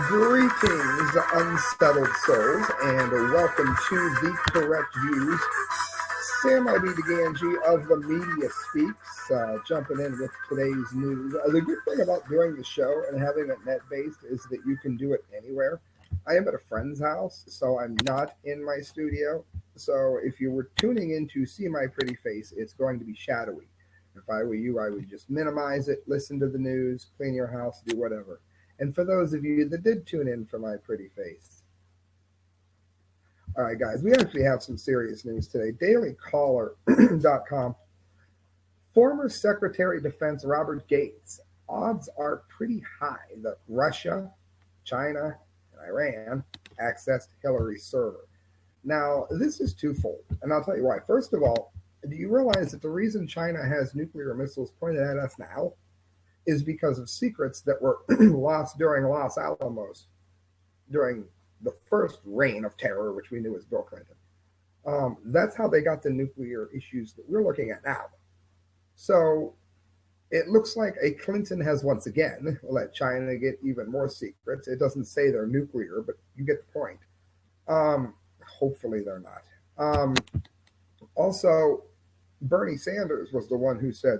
Greetings, unsettled souls, and welcome to The Correct Views. Sam I.B. Gangi of the Media Speaks, jumping in with today's news. The good thing about doing the show and having it net-based is that you can do it anywhere. I am at a friend's house, so I'm not in my studio. So if you were tuning in to see my pretty face, it's going to be shadowy. If I were you, I would just minimize it, listen to the news, clean your house, do whatever. And for those of you that did tune in for my pretty face. All right, guys, we actually have some serious news today. DailyCaller.com. Former Secretary of Defense Robert Gates. Odds are pretty high that Russia, China, and Iran accessed Hillary's server. Now, this is twofold, and I'll tell you why. First of all, do you realize that the reason China has nuclear missiles pointed at us now is because of secrets that were lost during Los Alamos, during the first reign of terror, which we knew as Bill Clinton. That's how they got the nuclear issues that we're looking at now. So it looks like a Clinton has once again let China get even more secrets. It doesn't say they're nuclear, but you get the point. Hopefully they're not. Also, Bernie Sanders was the one who said,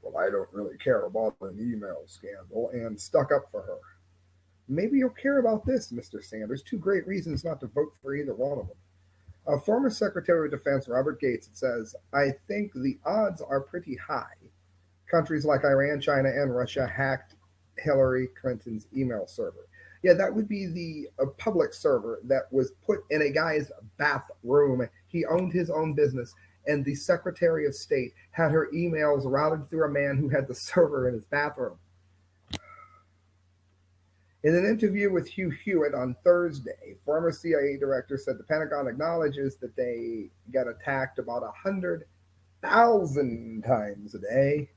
well, I don't really care about an email scandal, and stuck up for her. Maybe you'll care about this, Mr. Sanders. Two great reasons not to vote for either one of them. Former Secretary of Defense Robert Gates says, I think the odds are pretty high. Countries like Iran, China, and Russia hacked Hillary Clinton's email server. Yeah, that would be the public server that was put in a guy's bathroom. He owned his own business. And the Secretary of State had her emails routed through a man who had the server in his bathroom. In an interview with Hugh Hewitt on Thursday, former CIA director said the Pentagon acknowledges that they get attacked about 100,000 times a day.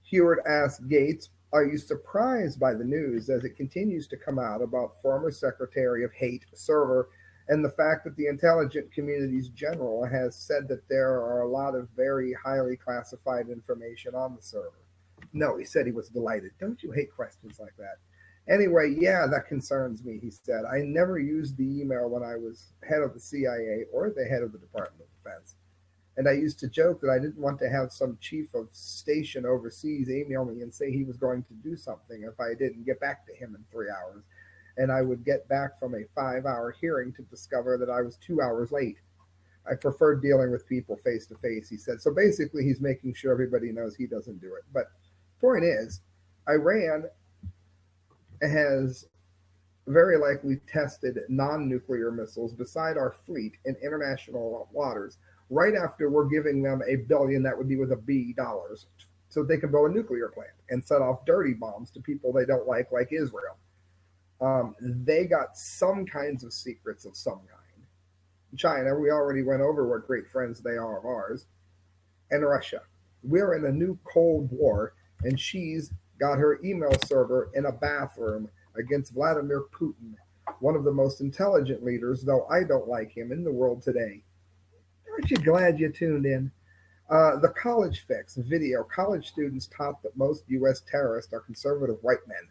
Hewitt asked Gates, are you surprised by the news as it continues to come out about former Secretary of Hate server and the fact that the intelligence community's general has said that there are a lot of very highly classified information on the server? No, he said he was delighted. Don't you hate questions like that? Anyway, yeah, that concerns me, he said. I never used the email when I was head of the CIA or the head of the Department of Defense. And I used to joke that I didn't want to have some chief of station overseas email me and say he was going to do something if I didn't get back to him in 3 hours. And I would get back from a 5-hour hearing to discover that I was 2 hours late. I prefer dealing with people face to face, he said. So basically, he's making sure everybody knows he doesn't do it. But point is, Iran has very likely tested non-nuclear missiles beside our fleet in international waters right after we're giving them $1 billion, that would be with a B, dollars, so they can build a nuclear plant and set off dirty bombs to people they don't like Israel. They got some kinds of secrets of some kind. China, we already went over what great friends they are of ours. And Russia. We're in a new Cold War, and she's got her email server in a bathroom against Vladimir Putin, one of the most intelligent leaders, though I don't like him, in the world today. Aren't you glad you tuned in? The College Fix video. College students taught that most U.S. terrorists are conservative white men.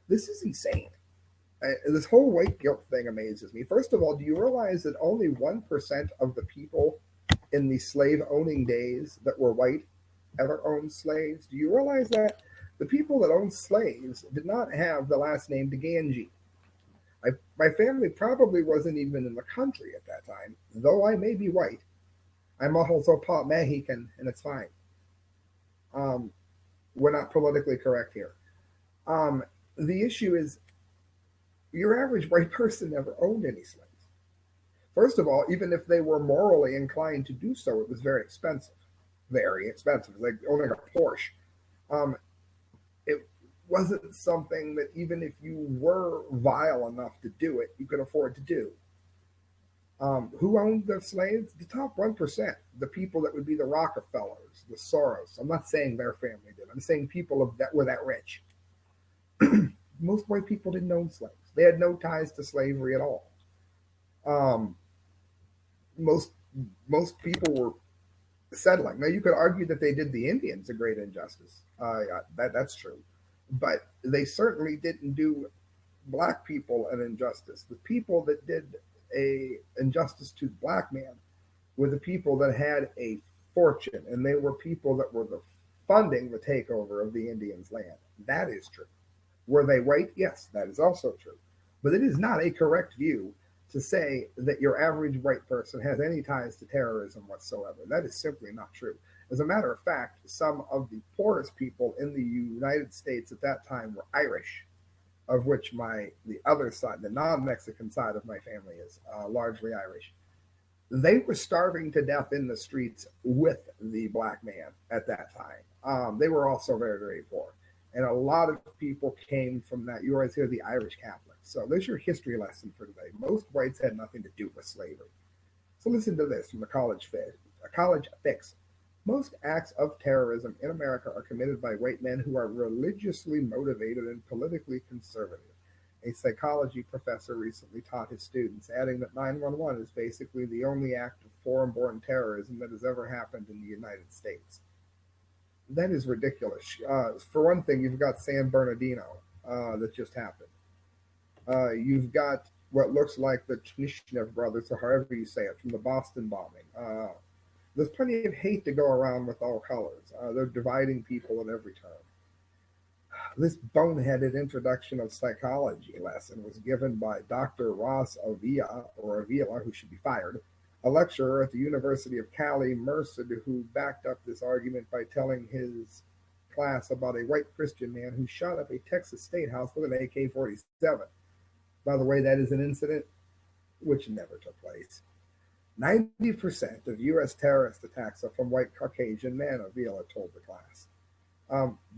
This is insane. This whole white guilt thing amazes me. First of all, do you realize that only 1% of the people in the slave-owning days that were white ever owned slaves? Do you realize that? The people that owned slaves did not have the last name Gangi. My family probably wasn't even in the country at that time, though I may be white. I'm also part Mexican, and it's fine. We're not politically correct here. The issue is, your average white person never owned any slaves. First of all, even if they were morally inclined to do so, it was very expensive. Very expensive. It's like owning a Porsche. It wasn't something that even if you were vile enough to do it, you could afford to do. Who owned the slaves? The top 1%. The people that would be the Rockefellers, the Soros. I'm not saying their family did. I'm saying people that were that rich. Most white people didn't own slaves. They had no ties to slavery at all. Most people were settling. Now, you could argue that they did the Indians a great injustice. That's true. but they certainly didn't do black people an injustice. The people that did a injustice to the black man were the people that had a fortune, and they were people that were funding the takeover of the Indians' land. That is true. Were they white? Yes, that is also true. But it is not a correct view to say that your average white person has any ties to terrorism whatsoever. That is simply not true. As a matter of fact, some of the poorest people in the United States at that time were Irish, of which the other side, the non-Mexican side of my family, is largely Irish. They were starving to death in the streets with the black man at that time. They were also very, very poor. And a lot of people came from that. You always hear the Irish Catholics. So there's your history lesson for today. Most whites had nothing to do with slavery. So listen to this from the College Fix. Most acts of terrorism in America are committed by white men who are religiously motivated and politically conservative. A psychology professor recently taught his students, adding that 911 is basically the only act of foreign born terrorism that has ever happened in the United States. That is ridiculous. For one thing, you've got San Bernardino that just happened. You've got what looks like the Chnishnev brothers, or however you say it, from the Boston bombing. There's plenty of hate to go around with all colors. They're dividing people at every turn. This boneheaded introduction of psychology lesson was given by Dr. Ross Avila, who should be fired, a lecturer at the University of Cali, Merced, who backed up this argument by telling his class about a white Christian man who shot up a Texas state house with an AK-47. By the way, that is an incident which never took place. 90% of U.S. terrorist attacks are from white Caucasian men, Avila told the class.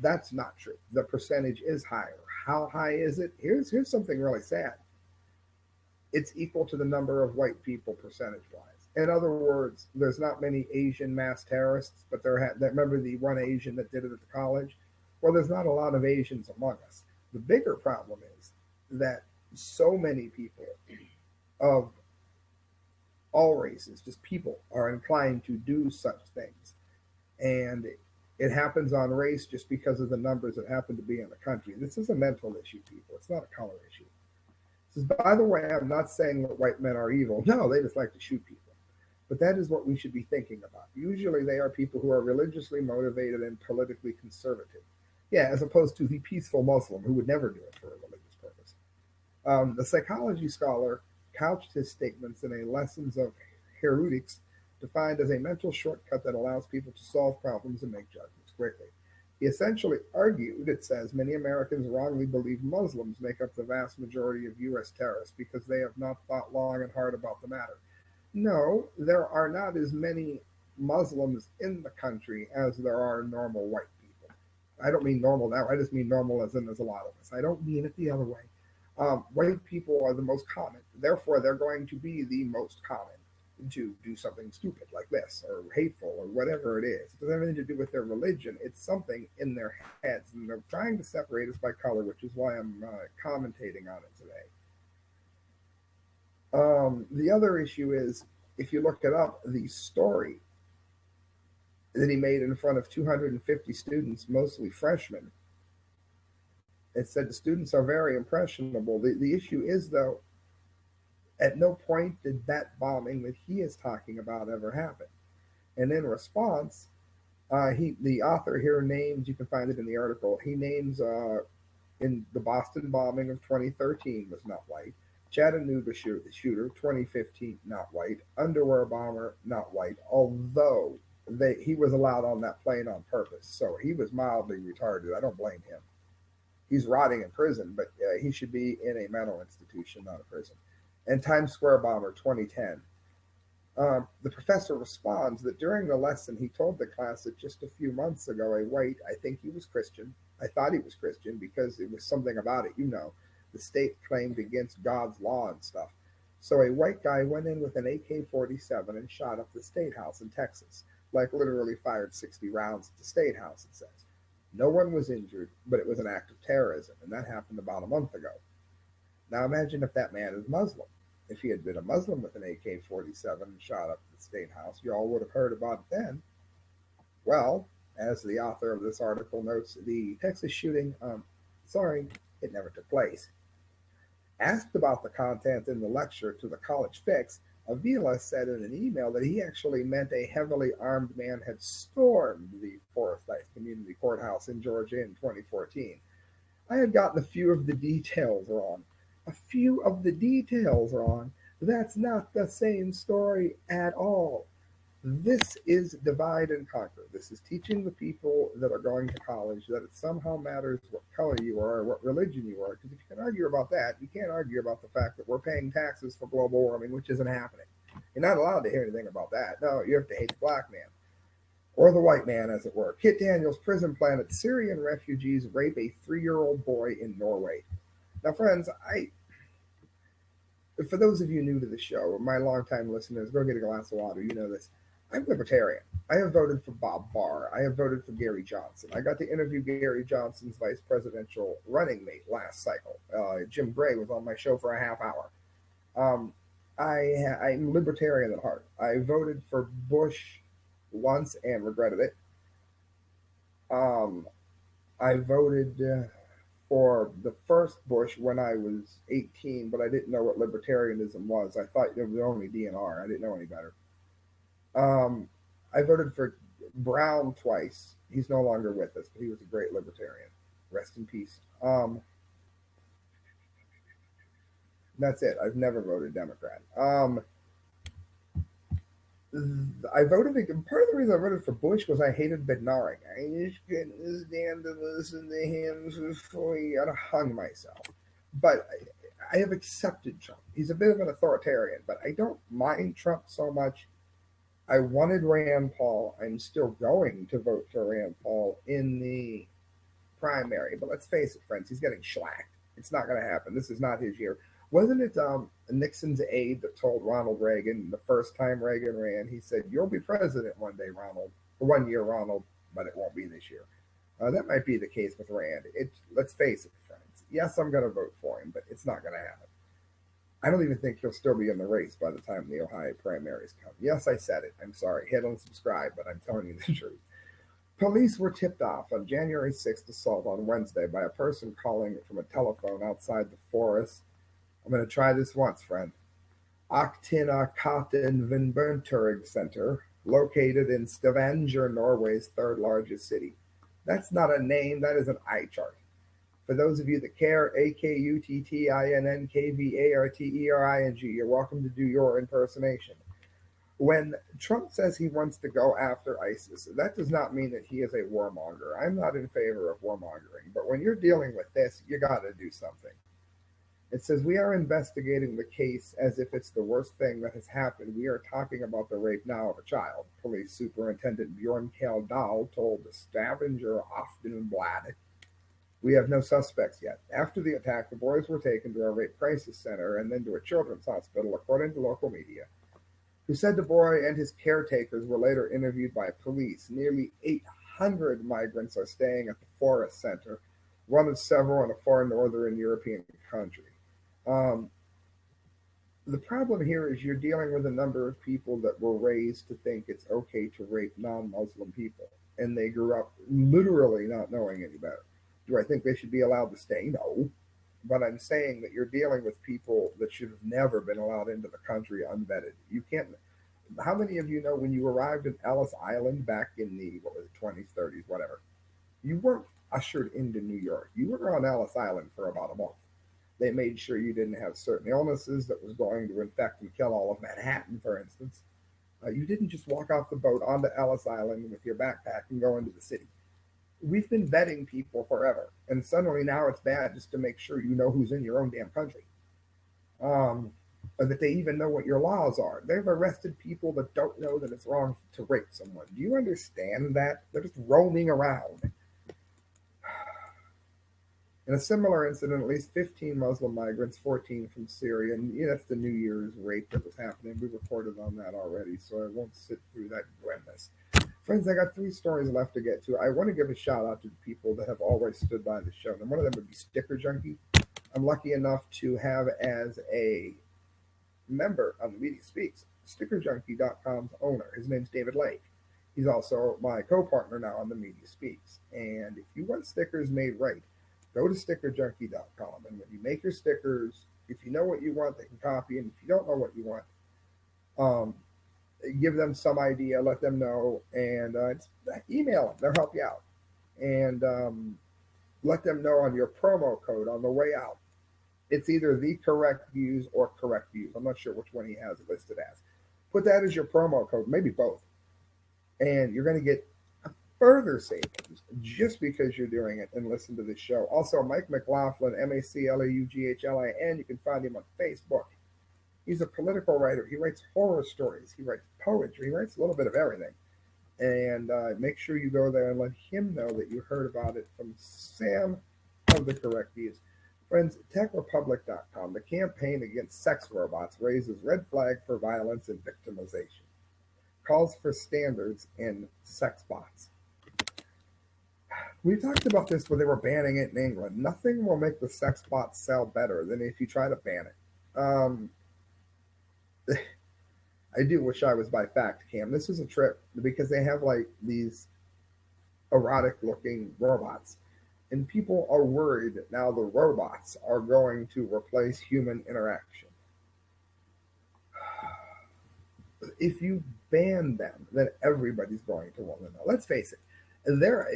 That's not true. The percentage is higher. How high is it? Here's something really sad. It's equal to the number of white people percentage-wise. In other words, there's not many Asian mass terrorists, but remember the one Asian that did it at the college? Well, there's not a lot of Asians among us. The bigger problem is that so many people of all races, just people, are inclined to do such things. And it happens on race just because of the numbers that happen to be in the country. This is a mental issue, people. It's not a color issue. This is, by the way, I'm not saying that white men are evil. No, they just like to shoot people. But that is what we should be thinking about. Usually they are people who are religiously motivated and politically conservative. Yeah, as opposed to the peaceful Muslim who would never do it for a religious purpose. The psychology scholar couched his statements in a Lessons of Heroutics, defined as a mental shortcut that allows people to solve problems and make judgments quickly. He essentially argued, it says, many Americans wrongly believe Muslims make up the vast majority of U.S. terrorists because they have not thought long and hard about the matter. No, there are not as many Muslims in the country as there are normal white people. I don't mean normal now. I just mean normal as in there's a lot of us. I don't mean it the other way. White people are the most common. Therefore, they're going to be the most common to do something stupid like this or hateful or whatever it is. It doesn't have anything to do with their religion. It's something in their heads. And they're trying to separate us by color, which is why I'm commentating on it today. The other issue is, if you look it up, the story that he made in front of 250 students, mostly freshmen, it said the students are very impressionable. The issue is, though, at no point did that bombing that he is talking about ever happen. And in response, the author here names, you can find it in the article, he names in the Boston bombing of 2013 was not white. Chattanooga shooter, 2015, not white. Underwear bomber, not white. Although he was allowed on that plane on purpose, so he was mildly retarded. I don't blame him. He's rotting in prison, but he should be in a mental institution, not a prison. And Times Square bomber, 2010. The professor responds that during the lesson he told the class that just a few months ago a white, I think he was Christian, I thought he was Christian because it was something about it, the state claimed against God's law and stuff. So a white guy went in with an AK-47 and shot up the State House in Texas, like literally fired 60 rounds at the State House, it says. No one was injured, but it was an act of terrorism, and that happened about a month ago. Now imagine if that man is Muslim. If he had been a Muslim with an AK-47 and shot up the State House, you all would have heard about it then. Well, as the author of this article notes, the Texas shooting Sorry, it never took place. Asked about the content in the lecture to the college fix, Avila said in an email that he actually meant a heavily armed man had stormed the Forsyth Community Courthouse in Georgia in 2014. I had gotten a few of the details wrong. A few of the details wrong. That's not the same story at all. This is divide and conquer. This is teaching the people that are going to college that it somehow matters what color you are or what religion you are. Because if you can argue about that, you can't argue about the fact that we're paying taxes for global warming, which isn't happening. You're not allowed to hear anything about that. No, you have to hate the black man. Or the white man, as it were. Kit Daniels' prison planet: Syrian refugees rape a 3-year-old boy in Norway. Now, friends, for those of you new to the show, my longtime listeners, go get a glass of water. You know this. I'm libertarian. I have voted for Bob Barr. I have voted for Gary Johnson. I got to interview Gary Johnson's vice presidential running mate last cycle. Jim Gray was on my show for a half hour. Um, I'm libertarian at heart. I voted for Bush once and regretted it. Um, I voted for the first Bush when I was 18, but I didn't know what libertarianism was. I thought it was only DNR. I didn't know any better. Um, I voted for Brown twice. He's no longer with us, but he was a great libertarian. Rest in peace. That's it. I've never voted Democrat. I voted. Part of the reason I voted for Bush was I hated Bednarik. I just couldn't stand to listen to him before I'd have hung myself. But I have accepted Trump. He's a bit of an authoritarian, but I don't mind Trump so much. I wanted Rand Paul. I'm still going to vote for Rand Paul in the primary. But let's face it, friends, he's getting shellacked. It's not going to happen. This is not his year. Wasn't it Nixon's aide that told Ronald Reagan the first time Reagan ran? He said, "You'll be president one day, Ronald. For 1 year, Ronald, but it won't be this year." That might be the case with Rand. Let's face it, friends. Yes, I'm going to vote for him, but it's not going to happen. I don't even think he'll still be in the race by the time the Ohio primaries come. Yes, I said it. I'm sorry. Hit unsubscribe, but I'm telling you the truth. Police were tipped off on January 6th assault on Wednesday by a person calling from a telephone outside the forest. I'm going to try this once, friend. Aktinakatenvinbunturg Center, located in Stavanger, Norway's third largest city. That's not a name, that is an eye chart. For those of you that care, Akuttintnkvarting, you're welcome to do your impersonation. When Trump says he wants to go after ISIS, that does not mean that he is a warmonger. I'm not in favor of warmongering, but when you're dealing with this, you got to do something. It says, "We are investigating the case as if it's the worst thing that has happened. We are talking about the rape now of a child," Police Superintendent Bjorn Dahl told the Stavanger Aftenblad. "We have no suspects yet. After the attack, the boys were taken to a rape crisis center and then to a children's hospital, according to local media, who said the boy and his caretakers were later interviewed by police. Nearly 800 migrants are staying at the Forest Center, one of several in a far northern European country. Um, the problem here is you're dealing with a number of people that were raised to think it's okay to rape non-Muslim people, and they grew up literally not knowing any better. Do I think they should be allowed to stay? No. But I'm saying that you're dealing with people that should have never been allowed into the country unvetted. You can't. How many of you know when you arrived in Ellis Island back in the, what was it, 20s, 30s, whatever, you weren't ushered into New York. You were on Ellis Island for about a month. They made sure you didn't have certain illnesses that was going to infect and kill all of Manhattan, for instance. You didn't just walk off the boat onto Ellis Island with your backpack and go into the city. We've been vetting people forever, and suddenly now it's bad just to make sure you know who's in your own damn country. Or that they even know what your laws are. They've arrested people that don't know that it's wrong to rape someone. Do you understand that? They're just roaming around. In a similar incident, at least 15 Muslim migrants, 14 from Syria, and that's the New Year's rape that was happening. We reported on that already, so I won't sit through that grimness. Friends, I got 3 stories left to get to. I want to give a shout out to the people that have always stood by the show. And one of them would be Sticker Junkie. I'm lucky enough to have as a member on the Media Speaks, StickerJunkie.com's owner. His name's David Lake. He's also my co-partner now on the Media Speaks. And if you want stickers made right, go to stickerjunkie.com. And when you make your stickers, if you know what you want, they can copy. And if you don't know what you want, um, give them some idea, let them know, and email them. They'll help you out. And let them know on your promo code on the way out. It's either the correct views or correct views. I'm not sure which one he has it listed as. Put that as your promo code, maybe both. And you're going to get further savings just because you're doing it and listen to this show. Also, Mike McLaughlin, MacLauglin. You can find him on Facebook. He's a political writer. He writes horror stories. He writes poetry. He writes a little bit of everything. And make sure you go there and let him know that you heard about it from Sam of the Correct Views. Friends, TechRepublic.com, the campaign against sex robots, raises red flag for violence and victimization. Calls for standards in sex bots. We talked about this when they were banning it in England. Nothing will make the sex bots sell better than if you try to ban it. I do wish I was by Fact Cam. This is a trip because they have like these erotic looking robots. And people are worried that now the robots are going to replace human interaction. If you ban them, then everybody's going to want to know. Let's face it, there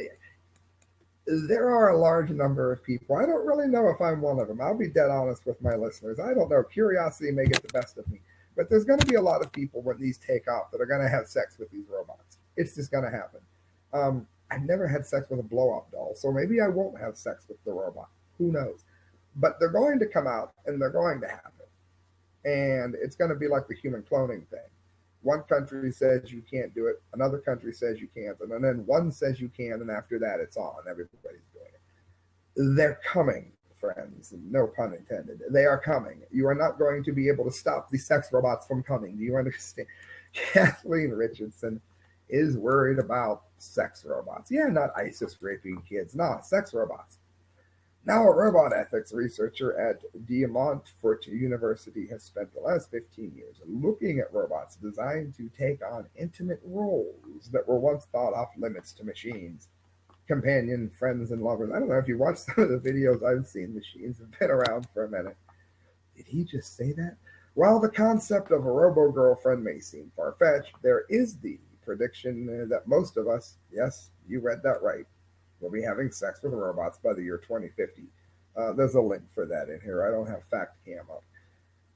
are a large number of people. I don't really know if I'm one of them. I'll be dead honest with my listeners. I don't know. Curiosity may get the best of me. But there's going to be a lot of people when these take off that are going to have sex with these robots. It's just going to happen. I've never had sex with a blow-up doll, so maybe I won't have sex with the robot. Who knows? But they're going to come out, and they're going to happen. And it's going to be like the human cloning thing. One country says you can't do it, another country says you can't, and then one says you can, and after that it's on. Everybody's doing it. They're coming, friends. No pun intended. They are coming. You are not going to be able to stop the sex robots from coming. Do you understand? Kathleen Richardson is worried about sex robots. Yeah, not ISIS raping kids. No, sex robots. Now, a robot ethics researcher at De Montfort University has spent the last 15 years looking at robots designed to take on intimate roles that were once thought off limits to machines. Companion, friends, and lovers. I don't know if you watch some of the videos I've seen. Machines have been around for a minute. Did he just say that? While the concept of a robo-girlfriend may seem far-fetched, there is the prediction that most of us, yes, you read that right, will be having sex with robots by the year 2050. There's a link for that in here. I don't have Fact Cam up.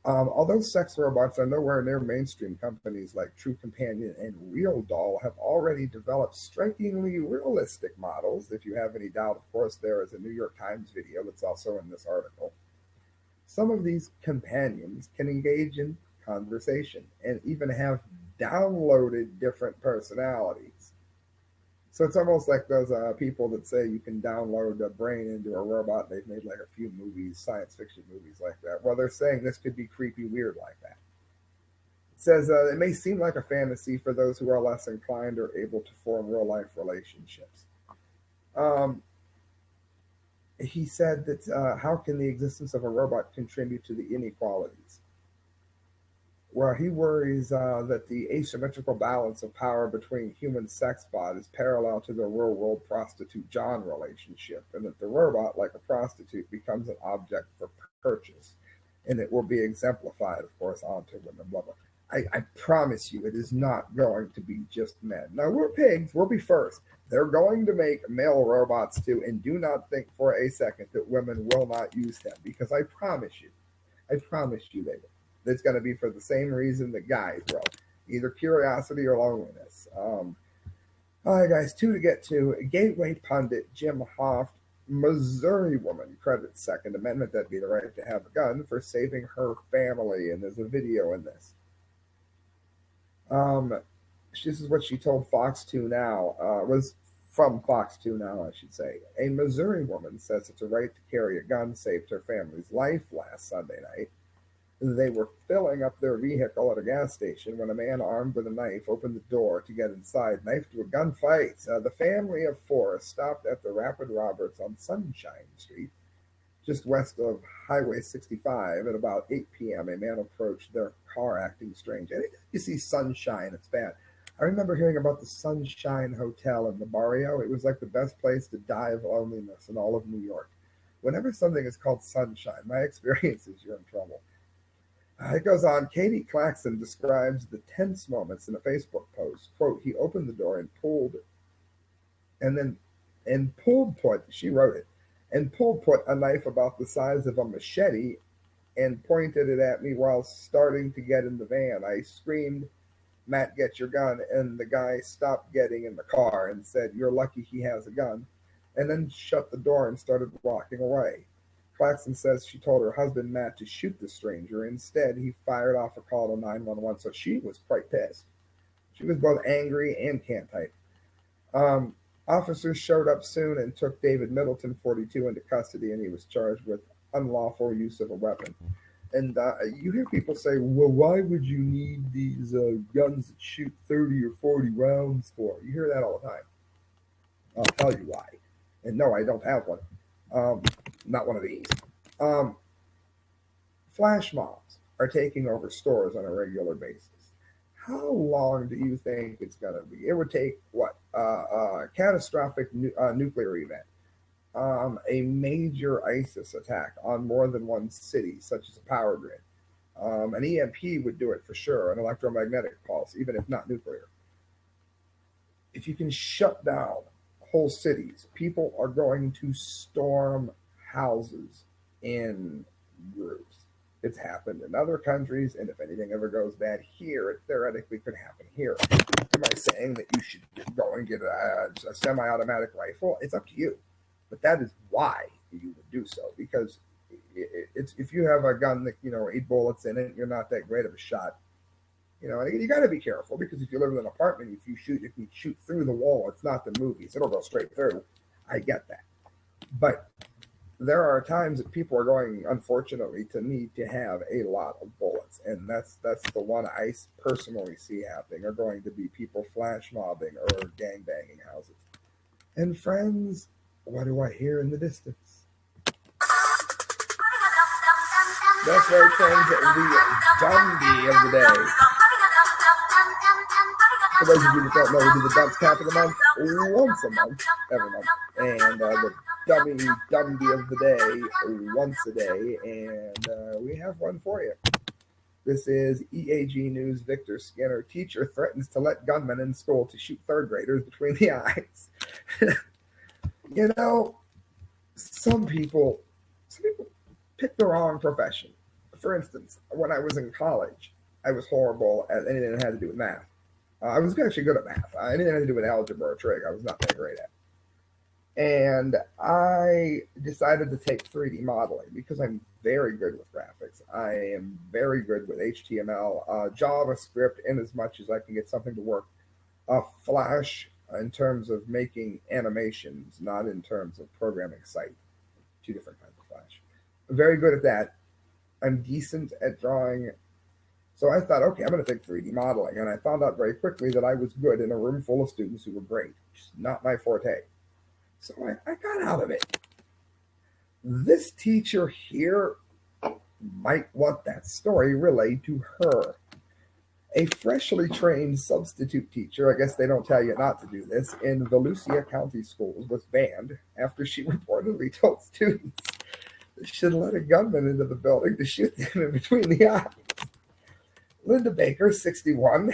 Although sex robots are nowhere near mainstream, companies like True Companion and Real Doll have already developed strikingly realistic models. If you have any doubt, of course, there is a New York Times video that's also in this article. Some of these companions can engage in conversation and even have downloaded different personalities. So it's almost like those people that say you can download a brain into a robot. They've made like a few movies, science fiction movies like that. Well, they're saying this could be creepy weird like that. It says it may seem like a fantasy for those who are less inclined or able to form real life relationships. He said that how can the existence of a robot contribute to the inequalities? Well, he worries that the asymmetrical balance of power between human sex bot is parallel to the real-world prostitute-John relationship, and that the robot, like a prostitute, becomes an object for purchase, and it will be exemplified, of course, onto women. Blah, blah. I promise you, it is not going to be just men. Now, we're pigs. We'll be first. They're going to make male robots, too, and do not think for a second that women will not use them, because I promise you they will. It's going to be for the same reason that guys will, either curiosity or loneliness. All right, guys, two to get to. Gateway pundit Jim Hoft, Missouri woman, credits Second Amendment, that'd be the right to have a gun, for saving her family, and there's a video in this. This is what she told Fox 2 Now, was from Fox 2 Now, I should say. A Missouri woman says it's a right to carry a gun saved her family's life last Sunday night. They were filling up their vehicle at a gas station when a man armed with a knife opened the door to get inside, knife to a gunfight. The family of four stopped at the Rapid Roberts on Sunshine Street, just west of Highway 65, at about 8 p.m. A man approached their car acting strange. Anytime you see sunshine, it's bad. I remember hearing about the Sunshine Hotel in the barrio. It was like the best place to die of loneliness in all of New York. Whenever something is called sunshine, my experience is you're in trouble. It goes on. Katie Claxton describes the tense moments in a Facebook post. Quote, he opened the door and and then, she wrote it, and put a knife about the size of a machete and pointed it at me while starting to get in the van. I screamed, Matt, get your gun. And the guy stopped getting in the car and said, you're lucky he has a gun. And then shut the door and started walking away. Claxton says she told her husband, Matt, to shoot the stranger. Instead, he fired off a call to 911. So she was quite pissed. She was both angry and can't type. Um, Officers showed up soon and took David Middleton, 42, into custody, and he was charged with unlawful use of a weapon. And you hear people say, well, why would you need these guns that shoot 30 or 40 rounds for? You hear that all the time. I'll tell you why. And no, I don't have one. Not one of these. Flash mobs are taking over stores on a regular basis. How long do you think it's going to be? It would take what? A catastrophic nuclear event, a major ISIS attack on more than one city, such as a power grid. An EMP would do it for sure, an electromagnetic pulse, even if not nuclear. If you can shut down whole cities, people are going to storm houses in groups. It's happened in other countries, and if anything ever goes bad here, it theoretically could happen here. Am I saying that you should go and get a semi-automatic rifle? It's up to you. But that is why you would do so, because it's if you have a gun that, 8 bullets in it, you're not that great of a shot. And you got to be careful, because if you live in an apartment, if you shoot through the wall, it's not the movies. It'll go straight through. I get that. But there are times that people are going, unfortunately, to need to have a lot of bullets. And that's the one I personally see happening, are going to be people flash mobbing or gang banging houses. And friends, what do I hear in the distance? That's right, friends, the Gangi of the day. For those of you that don't know, we do the Dumps Cap of the month once a month, every month. And the Dumby of the day once a day. And we have one for you. This is EAG News. Victor Skinner. Teacher threatens to let gunmen in school to shoot third graders between the eyes. Some people pick the wrong profession. For instance, when I was in college, I was horrible at anything that had to do with math. I was actually good at math. Anything that had to do with algebra or trig, I was not that great at. And I decided to take 3D modeling because I'm very good with graphics. I am very good with HTML, JavaScript, in as much as I can get something to work. Flash in terms of making animations, not in terms of programming site. 2 different kinds of Flash. I'm very good at that. I'm decent at drawing. So I thought, okay, I'm going to take 3D modeling. And I found out very quickly that I was good in a room full of students who were great, which is not my forte. So I got out of it. This teacher here might want that story relayed to her. A freshly trained substitute teacher, I guess they don't tell you not to do this, in Volusia County Schools was banned after she reportedly told students they should let a gunman into the building to shoot them in between the eyes. Linda Baker, 61,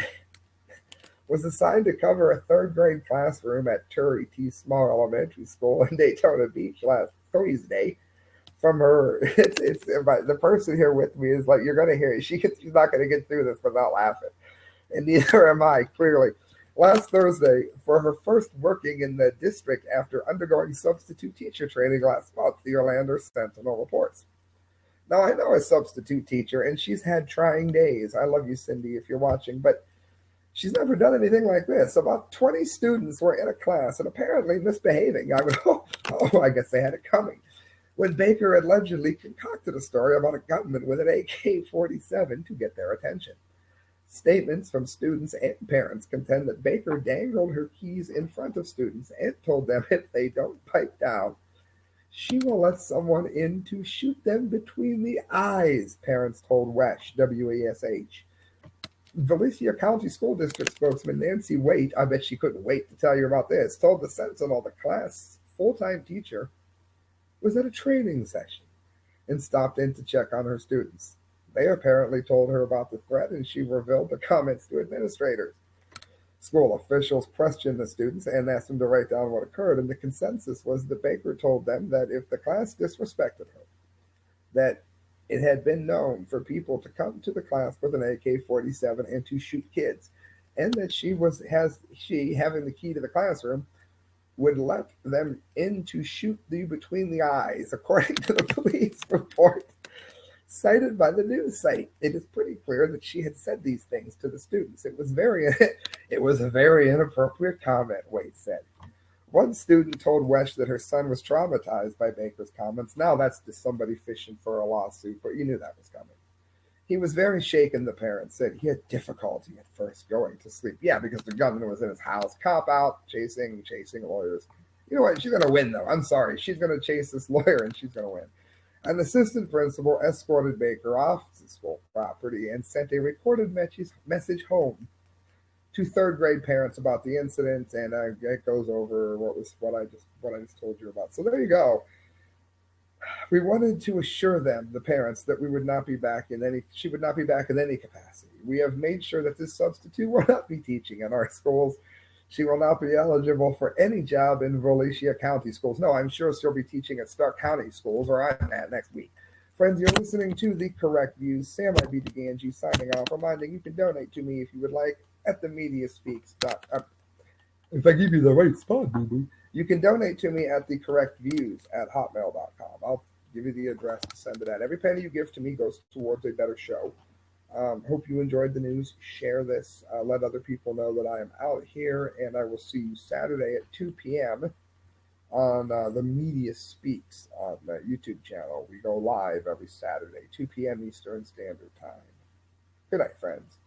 was assigned to cover a 3rd grade classroom at Turry T. Small Elementary School in Daytona Beach last Thursday. From her, it's the person here with me is like, you're going to hear it. She's not going to get through this without laughing. And neither am I, clearly. Last Thursday, for her first working in the district after undergoing substitute teacher training last month, the Orlando Sentinel reports. Now, I know a substitute teacher, and she's had trying days. I love you, Cindy, if you're watching, but she's never done anything like this. About 20 students were in a class and apparently misbehaving. I would, I guess they had it coming. When Baker allegedly concocted a story about a gunman with an AK-47 to get their attention. Statements from students and parents contend that Baker dangled her keys in front of students and told them if they don't pipe down, she will let someone in to shoot them between the eyes, parents told WESH, W-E-S-H. Volusia County School District spokesman Nancy Waite, I bet she couldn't wait to tell you about this, told the Sentinel the class full-time teacher was at a training session and stopped in to check on her students. They apparently told her about the threat and she revealed the comments to administrators. School officials questioned the students and asked them to write down what occurred, and the consensus was that Baker told them that if the class disrespected her, that it had been known for people to come to the class with an AK-47 and to shoot kids, and that she having the key to the classroom would let them in to shoot you between the eyes, according to the police report cited by the news site. It is pretty clear that she had said these things to the students. It was a very inappropriate comment, Waite said. One student told Wesh that her son was traumatized by Baker's comments. Now that's just somebody fishing for a lawsuit, but you knew that was coming. He was very shaken, the parents said. He had difficulty at first going to sleep. Yeah, because the gunman was in his house. Cop out, chasing lawyers. You know what? She's going to win, though. I'm sorry. She's going to chase this lawyer, and she's going to win. An assistant principal escorted Baker off the school property and sent a recorded message home to third grade parents about the incident, and it goes over what I just told you about. So there you go. We wanted to assure them, the parents, that she would not be back in any capacity. We have made sure that this substitute will not be teaching in our schools. She will not be eligible for any job in Volusia County schools. No, I'm sure she'll be teaching at Stark County schools, where I'm at next week. Friends, you're listening to The Correct Views. Sam I.B. Gangi signing off, reminding you can donate to me if you would like at the mediaspeaks. If I give you the right spot, boo-boo. You can donate to me at thecorrectviews@hotmail.com. I'll give you the address to send it at. Every penny you give to me goes towards a better show. Hope you enjoyed the news. Share this. Let other people know that I am out here, and I will see you Saturday at 2 p.m. on the Media Speaks on the YouTube channel. We go live every Saturday, 2 p.m. Eastern Standard Time. Good night, friends.